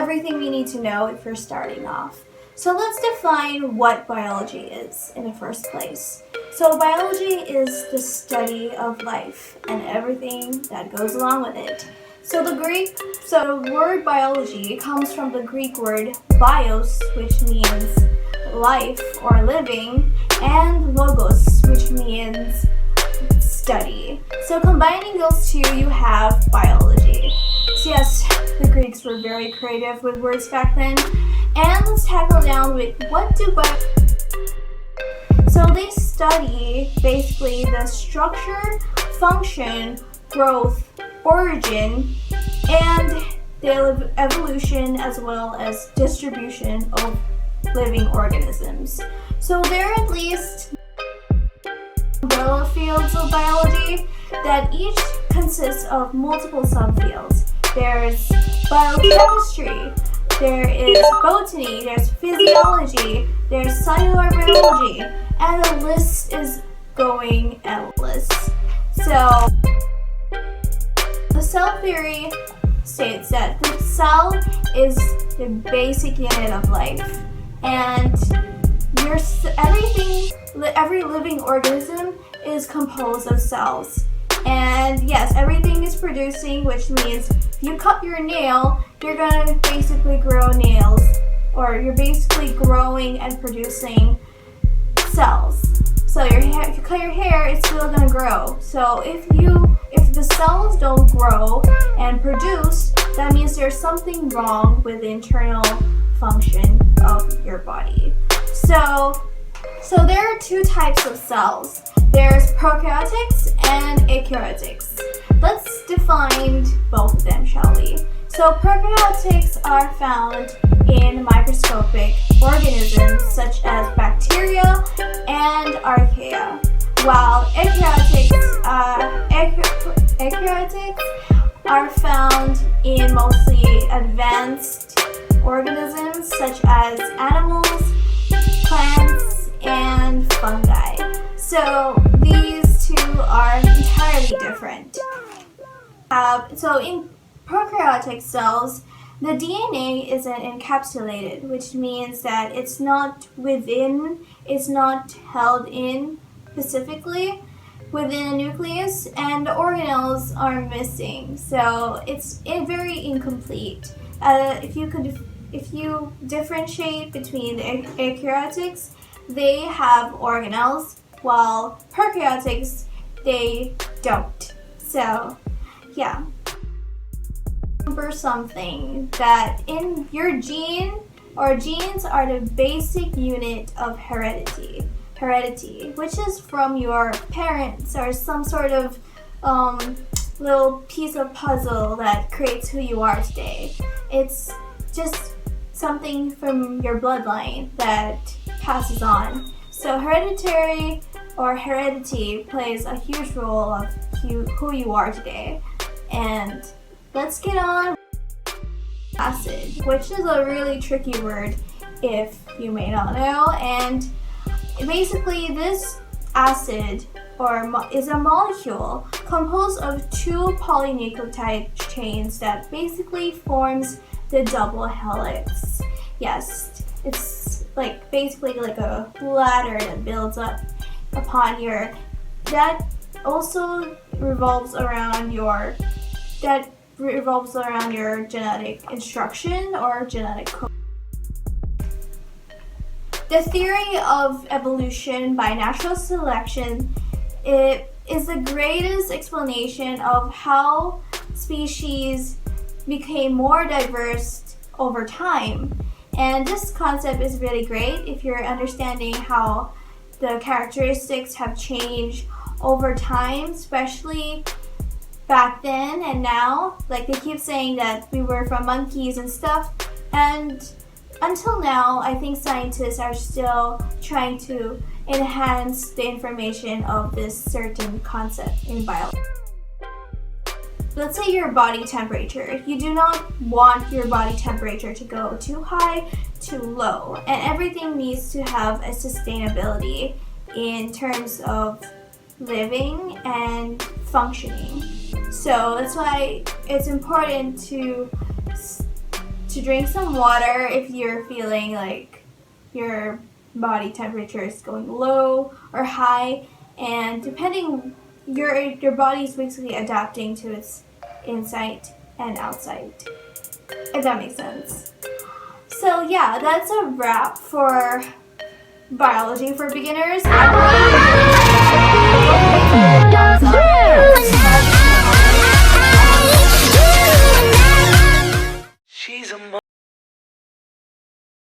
everything we need to know if you're starting off. So let's define what biology is in the first place. So biology is the study of life and everything that goes along with it. So the word biology comes from the Greek word bios, which means life or living, and logos, which means study. So combining those two, you have biology. So yes, the Greeks were very creative with words back then. And let's tackle down with So they study basically the structure, function, growth, origin, and the evolution as well as distribution of living organisms. So there are at least umbrella fields of biology that each consists of multiple subfields. There's biochemistry, there is botany, there's physiology, there's cellular biology, and the list is going endless. So the cell theory states that the cell is the basic unit of life, and every living organism is composed of cells. And yes, everything is producing, which means if you cut your nail, you're gonna basically grow nails, or you're basically growing and producing cells. So if you cut your hair, it's still gonna grow. So if the cells don't grow and produce, that means there's something wrong with the internal function of your body. So there are two types of cells. There's prokaryotics and eukaryotics. Let's define both of them, shall we? So prokaryotics are found in microscopic organisms such as bacteria and archaea, while eukaryotics are found in mostly advanced organisms such as animals, plants, and fungi. So these two are entirely different. So in prokaryotic cells, the DNA isn't encapsulated, which means that it's not held in specifically within a nucleus, and the organelles are missing. So it's very incomplete. If you differentiate between the eukaryotics, they have organelles, while prokaryotics, they don't. So yeah. Remember something, that in your gene, or genes are the basic unit of heredity, which is from your parents or some sort of little piece of puzzle that creates who you are today. It's just something from your bloodline that passes on. So heredity plays a huge role of who you are today. And let's get on acid, which is a really tricky word if you may not know. And basically this acid is a molecule composed of two polynucleotide chains that basically forms the double helix. Yes, it's basically like a ladder that builds up upon that also revolves around your genetic instruction or genetic code. The theory of evolution by natural selection is the greatest explanation of how species became more diverse over time. And this concept is really great if you're understanding how the characteristics have changed over time, especially back then and now. Like they keep saying that we were from monkeys and stuff, and until now I think scientists are still trying to enhance the information of this certain concept in biology. Let's say your body temperature. You do not want your body temperature to go too high, too low, and everything needs to have a sustainability in terms of living and functioning. So that's why it's important to to drink some water if you're feeling like your body temperature is going low or high, and depending, your body is basically adapting to its inside and outside, if that makes sense. So yeah, that's a wrap for biology for beginners. I